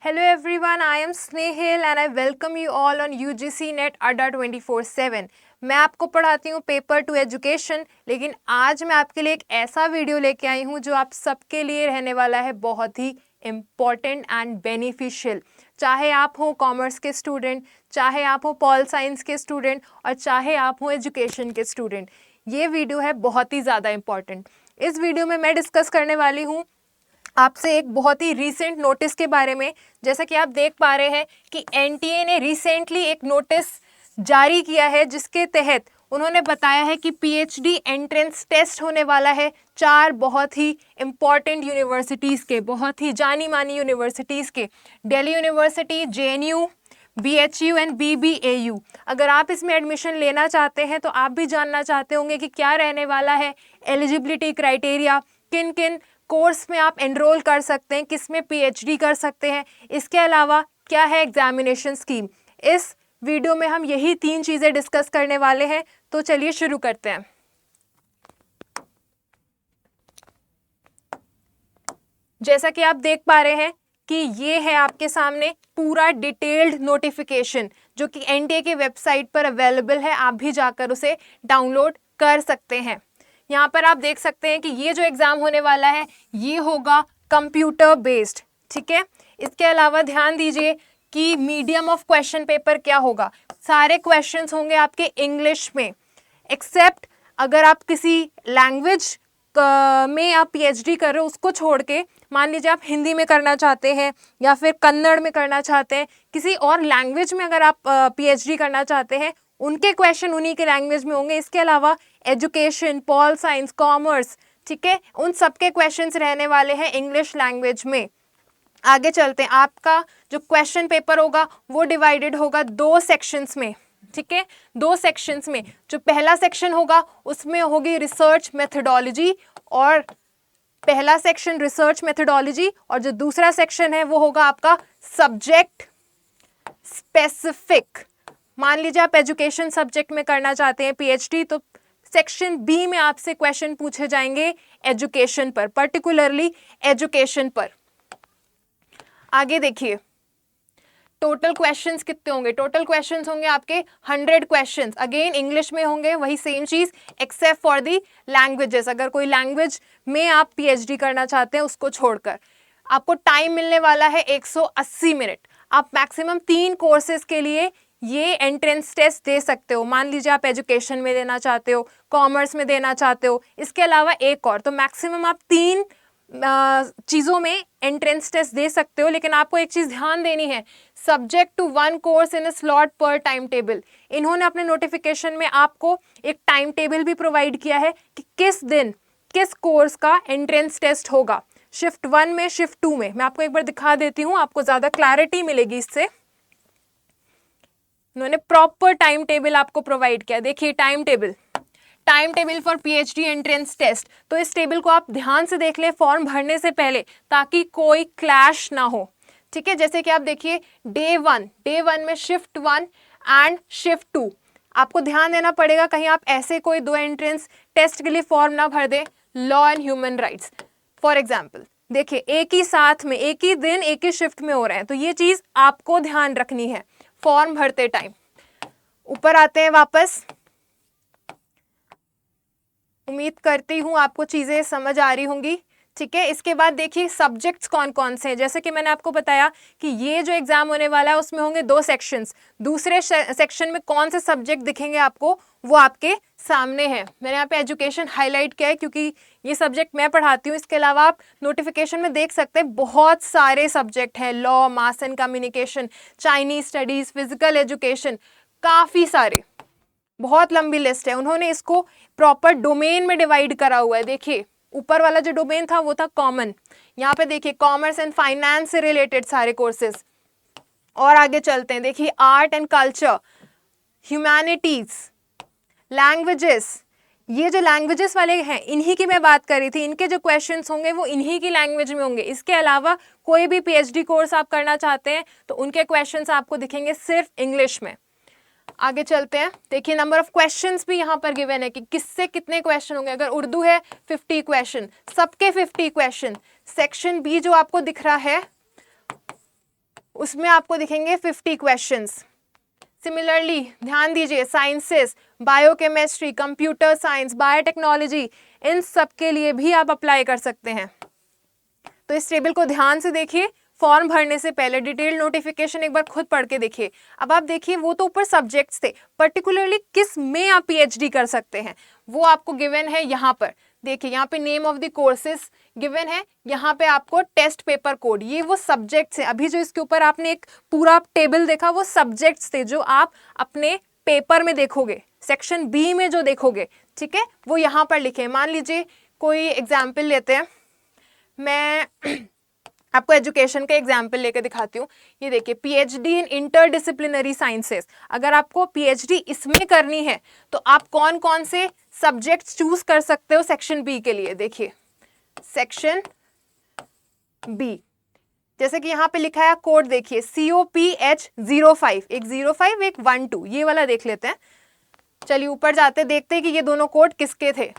Hello everyone, I am Snehil and I welcome you all on UGC Net Adda 24/7। मैं आपको पढ़ाती हूँ paper two education, लेकिन आज मैं आपके लिए एक ऐसा वीडियो लेके आई हूँ जो आप सबके लिए रहने वाला है बहुत ही इम्पॉर्टेंट एंड बेनिफिशियल। चाहे आप हो कॉमर्स के स्टूडेंट, चाहे आप हो पॉल साइंस के स्टूडेंट और चाहे आप हो एजुकेशन के स्टूडेंट, ये वीडियो है बहुत ही ज़्यादा इम्पॉर्टेंट। इस वीडियो में मैं डिस्कस करने वाली हूँ आपसे एक बहुत ही रीसेंट नोटिस के बारे में। जैसा कि आप देख पा रहे हैं कि एनटीए ने रिसेंटली एक नोटिस जारी किया है जिसके तहत उन्होंने बताया है कि पीएचडी एंट्रेंस टेस्ट होने वाला है 4 बहुत ही इम्पॉर्टेंट यूनिवर्सिटीज़ के, बहुत ही जानी मानी यूनिवर्सिटीज़ के, Delhi university, JNU, BHU and BBAU. अगर आप इसमें एडमिशन लेना चाहते हैं तो आप भी जानना चाहते होंगे कि क्या रहने वाला है एलिजिबिलिटी क्राइटेरिया, किन किन कोर्स में आप एनरोल कर सकते हैं, किस में पीएचडी कर सकते हैं, इसके अलावा क्या है एग्जामिनेशन स्कीम। इस वीडियो में हम यही 3 चीज़ें डिस्कस करने वाले हैं, तो चलिए शुरू करते हैं। जैसा कि आप देख पा रहे हैं कि ये है आपके सामने पूरा डिटेल्ड नोटिफिकेशन जो कि एनटीए की वेबसाइट पर अवेलेबल है, आप भी जाकर उसे डाउनलोड कर सकते हैं। यहाँ पर आप देख सकते हैं कि ये जो एग्ज़ाम होने वाला है ये होगा कंप्यूटर बेस्ड, ठीक है। इसके अलावा ध्यान दीजिए कि मीडियम ऑफ क्वेश्चन पेपर क्या होगा, सारे क्वेश्चंस होंगे आपके इंग्लिश में, एक्सेप्ट अगर आप किसी लैंग्वेज में आप पीएचडी कर रहे हो उसको छोड़ के, मान लीजिए आप हिंदी में करना चाहते हैं या फिर कन्नड़ में करना चाहते हैं, किसी और लैंग्वेज में अगर आप पीएचडी करना चाहते हैं उनके क्वेश्चन उन्हीं के लैंग्वेज में होंगे। इसके अलावा एजुकेशन, पॉल साइंस, कॉमर्स, ठीक है, उन सबके क्वेश्चंस रहने वाले हैं इंग्लिश लैंग्वेज में। आगे चलते हैं, आपका जो क्वेश्चन पेपर होगा वो डिवाइडेड होगा 2 सेक्शंस में, ठीक है, 2 सेक्शंस में। जो पहला सेक्शन होगा उसमें होगी रिसर्च मेथडोलॉजी, और पहला सेक्शन रिसर्च मेथडोलॉजी, और जो दूसरा सेक्शन है वो होगा आपका सब्जेक्ट स्पेसिफिक। मान लीजिए आप एजुकेशन सब्जेक्ट में करना चाहते हैं पीएचडी, तो सेक्शन बी में आपसे क्वेश्चन पूछे जाएंगे एजुकेशन पर, पर्टिकुलरली एजुकेशन पर। आगे देखिए टोटल क्वेश्चंस कितने होंगे। टोटल क्वेश्चंस होंगे आपके 100 क्वेश्चंस, अगेन इंग्लिश में होंगे, वही सेम चीज एक्सेप्ट फॉर दी लैंग्वेजेस। अगर कोई लैंग्वेज में आप पीएचडी करना चाहते हैं उसको छोड़कर, आपको टाइम मिलने वाला है 180 मिनट। आप मैक्सिमम 3 कोर्सेज के लिए ये एंट्रेंस टेस्ट दे सकते हो। मान लीजिए आप एजुकेशन में देना चाहते हो, कॉमर्स में देना चाहते हो, इसके अलावा एक और, तो मैक्सिमम आप 3 चीज़ों में एंट्रेंस टेस्ट दे सकते हो। लेकिन आपको एक चीज़ ध्यान देनी है, subject to 1 course in a slot पर टाइम टेबल। इन्होंने अपने नोटिफिकेशन में आपको एक टाइम टेबल भी प्रोवाइड किया है कि किस दिन किस कोर्स का एंट्रेंस टेस्ट होगा, शिफ्ट 1 में, शिफ्ट 2 में। मैं आपको एक बार दिखा देती हूँ, आपको ज़्यादा क्लैरिटी मिलेगी इससे। उन्होंने प्रॉपर टाइम टेबल आपको प्रोवाइड किया। देखिए time table for PhD entrance test. तो इस टेबल को आप ध्यान से देख लें फॉर्म भरने से पहले, ताकि कोई क्लैश ना हो, ठीक है। जैसे कि आप देखिए डे 1 में शिफ्ट 1 एंड शिफ्ट 2, आपको ध्यान देना पड़ेगा कहीं आप ऐसे कोई 2 एंट्रेंस टेस्ट के लिए फॉर्म ना भर दे। Law and human rights for example, देखिए एक ही साथ में, एक ही दिन, एक ही शिफ्ट में हो रहे हैं, तो ये चीज आपको ध्यान रखनी है फॉर्म भरते टाइम। ऊपर आते हैं वापस। उम्मीद करती हूँ आपको चीज़ें समझ आ रही होंगी, ठीक है। इसके बाद देखिए सब्जेक्ट्स कौन कौन से हैं। जैसे कि मैंने आपको बताया कि ये जो एग्ज़ाम होने वाला है उसमें होंगे 2 सेक्शंस। दूसरे सेक्शन में कौन से सब्जेक्ट दिखेंगे आपको वो आपके सामने है। मैंने यहाँ पे एजुकेशन हाईलाइट किया है क्योंकि ये सब्जेक्ट मैं पढ़ाती हूँ। इसके अलावा आप नोटिफिकेशन में देख सकते हैं बहुत सारे सब्जेक्ट हैं, law, mass and communication, Chinese studies, physical education, काफ़ी सारे, बहुत लंबी लिस्ट है। उन्होंने इसको प्रॉपर डोमेन में डिवाइड करा हुआ है। देखिए ऊपर वाला जो डोमेन था वो था कॉमन, यहाँ पे देखिए कॉमर्स एंड फाइनेंस से रिलेटेड सारे कोर्सेज। और आगे चलते हैं, देखिए art and culture, humanities, languages. ये जो लैंग्वेजेस वाले हैं इन्हीं की मैं बात कर रही थी, इनके जो क्वेश्चंस होंगे वो इन्हीं की लैंग्वेज में होंगे। इसके अलावा कोई भी पीएचडी कोर्स आप करना चाहते हैं तो उनके क्वेश्चंस आपको दिखेंगे सिर्फ इंग्लिश में। आगे चलते हैं, देखिए नंबर ऑफ क्वेश्चंस भी यहाँ पर गिवन है कि किससे कितने क्वेश्चन होंगे। अगर उर्दू है 50 क्वेश्चन, सबके 50 क्वेश्चन। सेक्शन बी जो आपको दिख रहा है उसमें आपको दिखेंगे 50 क्वेश्चंस। सिमिलरली ध्यान दीजिए, sciences, biochemistry, computer science, biotechnology, इन सब के लिए भी आप अप्लाई कर सकते हैं। तो इस टेबल को ध्यान से देखिए, फॉर्म भरने से पहले डिटेल नोटिफिकेशन एक बार खुद पढ़ के देखिए। अब आप देखिए, वो तो ऊपर सब्जेक्ट्स थे, पर्टिकुलरली किस में आप पीएचडी कर सकते हैं वो आपको गिवन है यहाँ पर। देखिए यहाँ पे name of the courses given है, यहाँ पे आपको टेस्ट पेपर कोड, ये वो सब्जेक्ट्स हैं। अभी जो इसके ऊपर आपने एक पूरा टेबल देखा वो सब्जेक्ट्स थे जो आप अपने पेपर में देखोगे, सेक्शन बी में जो देखोगे, ठीक है, वो यहाँ पर लिखे हैं। मान लीजिए कोई एग्जाम्पल लेते हैं, मैं आपको एजुकेशन का एग्जाम्पल लेकर दिखाती हूँ। ये देखिए, पीएचडी इन इंटरडिसिप्लिनरी साइंसेस, अगर आपको पीएचडी इसमें करनी है तो आप कौन कौन से सब्जेक्ट्स चूज कर सकते हो सेक्शन बी के लिए। देखिए सेक्शन बी, जैसे कि यहाँ पे लिखा है कोड, देखिए COPH05, एक 05 एक 12, ये वाला देख लेते हैं। चलिए ऊपर जाते देखते हैं कि ये दोनों कोड किसके थे।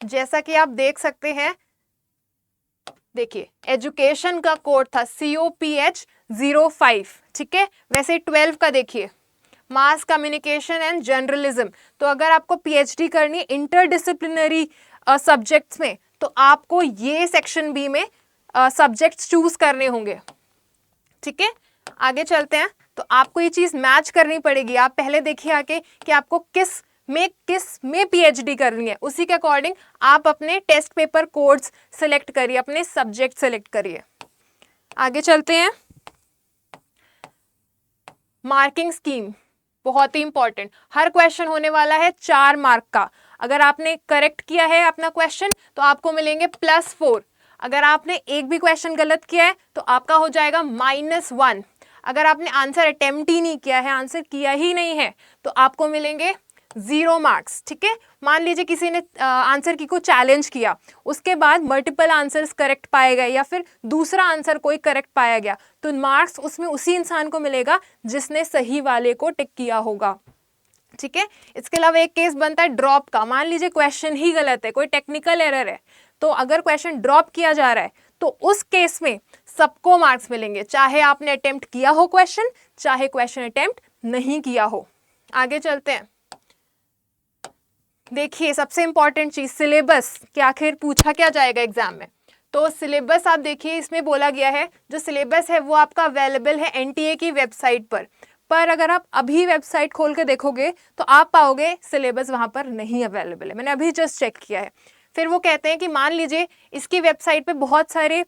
जैसा कि आप देख सकते हैं, देखिए एजुकेशन का कोड था COPH05, ठीक है। वैसे 12 का देखिए मास कम्युनिकेशन एंड जर्नलिज्म। तो अगर आपको पीएचडी करनी है इंटरडिसिप्लिनरी सब्जेक्ट्स में तो आपको ये सेक्शन बी में सब्जेक्ट्स चूज करने होंगे, ठीक है। आगे चलते हैं, तो आपको ये चीज मैच करनी पड़ेगी। आप पहले देखिए आके कि आपको किस में पीएचडी करनी है, उसी के अकॉर्डिंग आप अपने टेस्ट पेपर कोड्स सेलेक्ट करिए, अपने सब्जेक्ट सेलेक्ट करिए। आगे चलते हैं, मार्किंग स्कीम बहुत ही इंपॉर्टेंट, हर क्वेश्चन होने वाला है 4 मार्क का। अगर आपने करेक्ट किया है अपना क्वेश्चन तो आपको मिलेंगे +4। अगर आपने एक भी क्वेश्चन गलत किया है तो आपका हो जाएगा -1। अगर आपने आंसर अटेम्प्ट ही नहीं किया है, आंसर किया ही नहीं है, तो आपको मिलेंगे 0 मार्क्स, ठीक है। मान लीजिए किसी ने आंसर की को चैलेंज किया, उसके बाद मल्टीपल आंसर्स करेक्ट पाए गए या फिर दूसरा आंसर कोई करेक्ट पाया गया, तो मार्क्स उसमें उसी इंसान को मिलेगा जिसने सही वाले को टिक किया होगा, ठीक है। इसके अलावा एक केस बनता है ड्रॉप का। मान लीजिए क्वेश्चन ही गलत है, कोई टेक्निकल एरर है, तो अगर क्वेश्चन ड्रॉप किया जा रहा है तो उस केस में सबको मार्क्स मिलेंगे, चाहे आपने अटेम्प्ट किया हो क्वेश्चन, चाहे क्वेश्चन अटेम्प्ट नहीं किया हो। आगे चलते हैं, देखिए सबसे इंपॉर्टेंट चीज सिलेबस, कि आखिर पूछा क्या जाएगा एग्जाम में। तो सिलेबस आप देखिए, इसमें बोला गया है जो सिलेबस है वो आपका अवेलेबल है एनटीए की वेबसाइट पर अगर आप अभी वेबसाइट खोल के देखोगे तो आप पाओगे सिलेबस वहां पर नहीं अवेलेबल है। मैंने अभी जस्ट चेक किया है। फिर वो कहते हैं कि मान लीजिए इसकी वेबसाइट पे बहुत सारे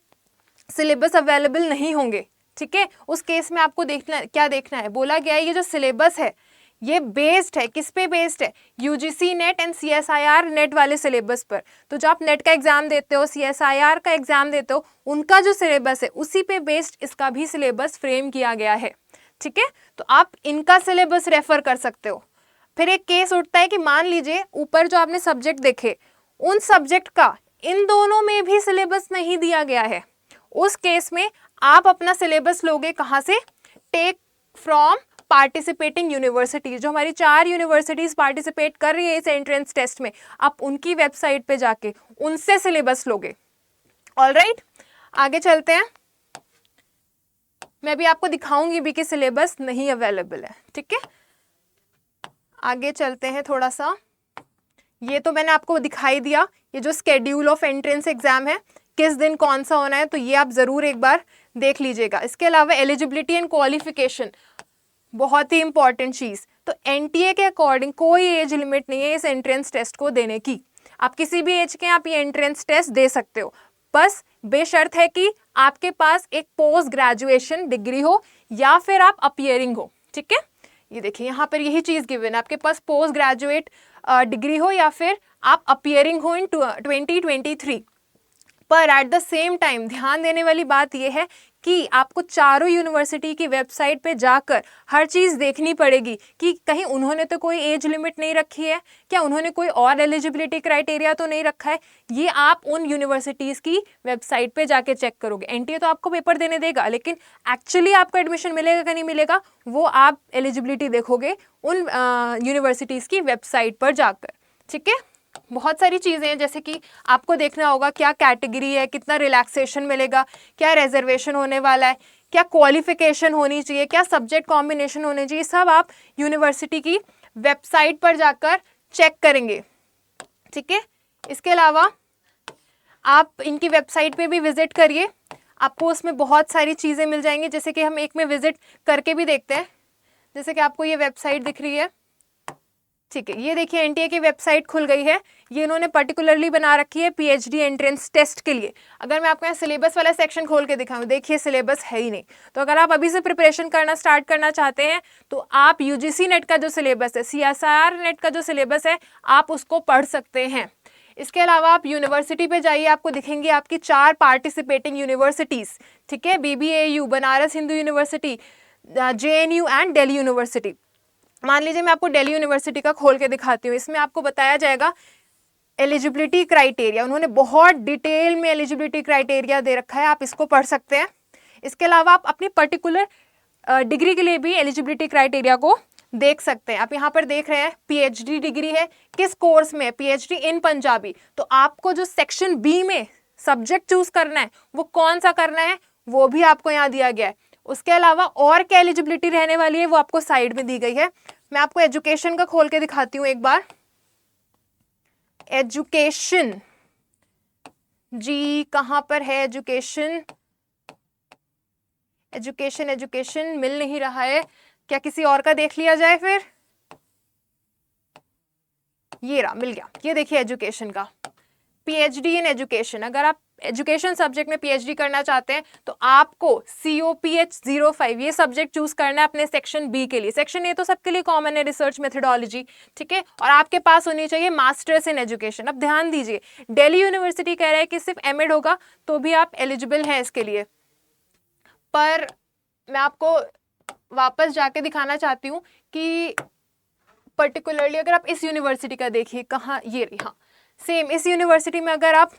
सिलेबस अवेलेबल नहीं होंगे, ठीक है, उस केस में आपको क्या देखना है, बोला गया है ये जो सिलेबस है ये बेस्ड है, किस पे बेस्ड है, UGC net and CSIR net वाले सिलेबस पर। तो जो आप नेट का एग्जाम देते हो, सीएसआईआर का एग्जाम देते हो, उनका जो सिलेबस है उसी पे बेस्ड इसका भी सिलेबस फ्रेम किया गया है, ठीक है। तो आप इनका सिलेबस रेफर कर सकते हो। फिर एक केस उठता है कि मान लीजिए ऊपर जो आपने सब्जेक्ट देखे, उन सब्जेक्ट का इन दोनों में भी सिलेबस नहीं दिया गया है, उस केस में आप अपना सिलेबस लोगे कहाँ से, टेक फ्रॉम पार्टिसिपेटिंग यूनिवर्सिटी। जो हमारी 4 यूनिवर्सिटीज पार्टिसिपेट कर रही है इस एंट्रेंस टेस्ट में, आप उनकी वेबसाइट पे जाके उनसे सिलेबस लोगे। ऑलराइट, आगे चलते हैं, मैं भी आपको दिखाऊंगी भी कि सिलेबस नहीं अवेलेबल है, ठीक है। आगे चलते हैं थोड़ा सा, ये तो मैंने आपको दिखाई दिया, ये जो स्केड्यूल ऑफ एंट्रेंस एग्जाम है किस दिन कौन सा होना है, तो ये आप जरूर एक बार देख लीजिएगा। इसके अलावा एलिजिबिलिटी एंड क्वालिफिकेशन बहुत ही इंपॉर्टेंट चीज। तो एनटीए के अकॉर्डिंग कोई एज लिमिट नहीं है इस एंट्रेंस टेस्ट को देने की, आप किसी भी एज के आप ये एंट्रेंस टेस्ट दे सकते हो, बस बेशर्त है कि आपके पास एक पोस्ट ग्रेजुएशन डिग्री हो या फिर आप अपीयरिंग हो, ठीक है। ये देखिए यहाँ पर यही चीज गिवन है, आपके पास पोस्ट ग्रेजुएट डिग्री हो या फिर आप अपीयरिंग हो इन 2023। पर एट द सेम टाइम ध्यान देने वाली बात यह है कि आपको चारों यूनिवर्सिटी की वेबसाइट पे जाकर हर चीज़ देखनी पड़ेगी कि कहीं उन्होंने तो कोई एज लिमिट नहीं रखी है, क्या उन्होंने कोई और एलिजिबिलिटी क्राइटेरिया तो नहीं रखा है। ये आप उन यूनिवर्सिटीज़ की वेबसाइट पे जाके चेक करोगे। एनटीए तो आपको पेपर देने देगा, लेकिन एक्चुअली आपको एडमिशन मिलेगा कि नहीं मिलेगा वो आप एलिजिबिलिटी देखोगे उन यूनिवर्सिटीज़ की वेबसाइट पर जाकर, ठीक है। बहुत सारी चीज़ें हैं, जैसे कि आपको देखना होगा क्या कैटेगरी है, कितना रिलैक्सेशन मिलेगा, क्या रिजर्वेशन होने वाला है, क्या क्वालिफिकेशन होनी चाहिए, क्या सब्जेक्ट कॉम्बिनेशन होने चाहिए, सब आप यूनिवर्सिटी की वेबसाइट पर जाकर चेक करेंगे। ठीक है, इसके अलावा आप इनकी वेबसाइट पे भी विजिट करिए, आपको उसमें बहुत सारी चीज़ें मिल जाएंगी। जैसे कि हम एक में विजिट करके भी देखते हैं, जैसे कि आपको ये वेबसाइट दिख रही है। ठीक है, ये देखिए एनटीए की वेबसाइट खुल गई है। ये इन्होंने पर्टिकुलरली बना रखी है पीएचडी एंट्रेंस टेस्ट के लिए। अगर मैं आपको यहाँ सिलेबस वाला सेक्शन खोल के दिखाऊं, देखिए सिलेबस है ही नहीं। तो अगर आप अभी से प्रिपरेशन करना स्टार्ट करना चाहते हैं तो आप यूजीसी नेट का जो सिलेबस है, सीएसआईआर नेट का जो सिलेबस है, आप उसको पढ़ सकते हैं। इसके अलावा आप यूनिवर्सिटी पे जाइए, आपको दिखेंगी आपकी 4 पार्टिसिपेटिंग यूनिवर्सिटीज़। ठीक है, BBAU, Banaras Hindu university, JNU and Delhi university. मान लीजिए मैं आपको दिल्ली यूनिवर्सिटी का खोल के दिखाती हूँ। इसमें आपको बताया जाएगा एलिजिबिलिटी क्राइटेरिया, उन्होंने बहुत डिटेल में एलिजिबिलिटी क्राइटेरिया दे रखा है, आप इसको पढ़ सकते हैं। इसके अलावा आप अपनी पर्टिकुलर डिग्री के लिए भी एलिजिबिलिटी क्राइटेरिया को देख सकते हैं। आप यहाँ पर देख रहे हैं पीएचडी डिग्री है, किस कोर्स में, पीएचडी इन पंजाबी। तो आपको जो सेक्शन बी में सब्जेक्ट चूज करना है वो कौन सा करना है वो भी आपको यहाँ दिया गया है। उसके अलावा और क्या एलिजिबिलिटी रहने वाली है वो आपको साइड में दी गई है। मैं आपको एजुकेशन का खोल के दिखाती हूँ एक बार। एजुकेशन जी कहाँ पर है एजुकेशन? एजुकेशन एजुकेशन मिल नहीं रहा है, क्या किसी और का देख लिया जाए फिर? ये रहा, मिल गया। ये देखिए एजुकेशन का, पीएचडी इन एजुकेशन। अगर आप एजुकेशन सब्जेक्ट में पीएचडी करना चाहते हैं तो आपको COPH05 ये सब्जेक्ट चूज करना है अपने सेक्शन बी के लिए। सेक्शन ए तो सबके लिए कॉमन है, रिसर्च मेथोडोलॉजी। ठीक है, और आपके पास होनी चाहिए मास्टर्स इन एजुकेशन। अब ध्यान दीजिए, दिल्ली यूनिवर्सिटी कह रहा है कि सिर्फ एमएड होगा तो भी आप एलिजिबल हैं इसके लिए। पर मैं आपको वापस जाके दिखाना चाहती हूँ कि पर्टिकुलरली अगर आप इस यूनिवर्सिटी का देखिए, कहाँ ये रही, हाँ सेम इस यूनिवर्सिटी में अगर आप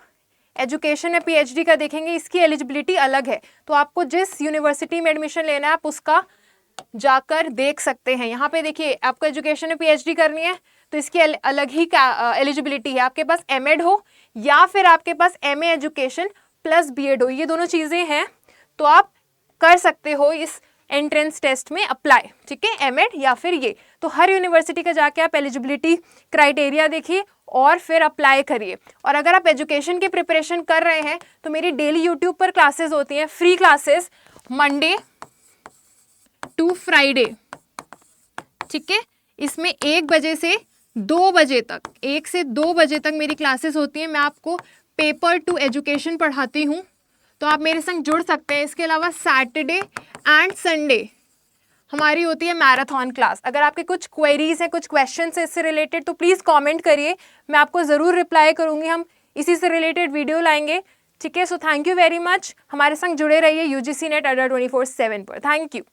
एजुकेशन में पीएचडी का देखेंगे, इसकी एलिजिबिलिटी अलग है। तो आपको जिस यूनिवर्सिटी में एडमिशन लेना है आप उसका जाकर देख सकते हैं। यहाँ पे देखिए आपको एजुकेशन में पीएचडी करनी है तो इसकी अलग ही एलिजिबिलिटी है। आपके पास एमएड हो या फिर आपके पास एमए एजुकेशन प्लस बीएड हो, ये दोनों चीज़ें हैं, तो आप कर सकते हो इस एंट्रेंस टेस्ट में अप्लाई। ठीक है, एमएड या फिर ये। तो हर यूनिवर्सिटी का जाके आप एलिजिबिलिटी क्राइटेरिया देखिए और फिर अप्लाई करिए। और अगर आप एजुकेशन की प्रिपरेशन कर रहे हैं तो मेरी डेली यूट्यूब पर क्लासेस होती हैं, free classes, Monday to Friday. ठीक है, इसमें 1 बजे से 2 बजे तक, 1 से 2 बजे तक मेरी क्लासेस होती हैं। मैं आपको पेपर टू एजुकेशन पढ़ाती हूँ, तो आप मेरे संग जुड़ सकते हैं। इसके अलावा सैटरडे एंड संडे हमारी होती है मैराथन क्लास। अगर आपके कुछ क्वेरीज हैं, कुछ क्वेश्चंस हैं इससे रिलेटेड, तो प्लीज़ कमेंट करिए, मैं आपको ज़रूर रिप्लाई करूँगी। हम इसी से रिलेटेड वीडियो लाएंगे। ठीक है, so thank you very much. हमारे संग जुड़े रहिए UGC नेट अड्डा 24/7 पर। Thank you.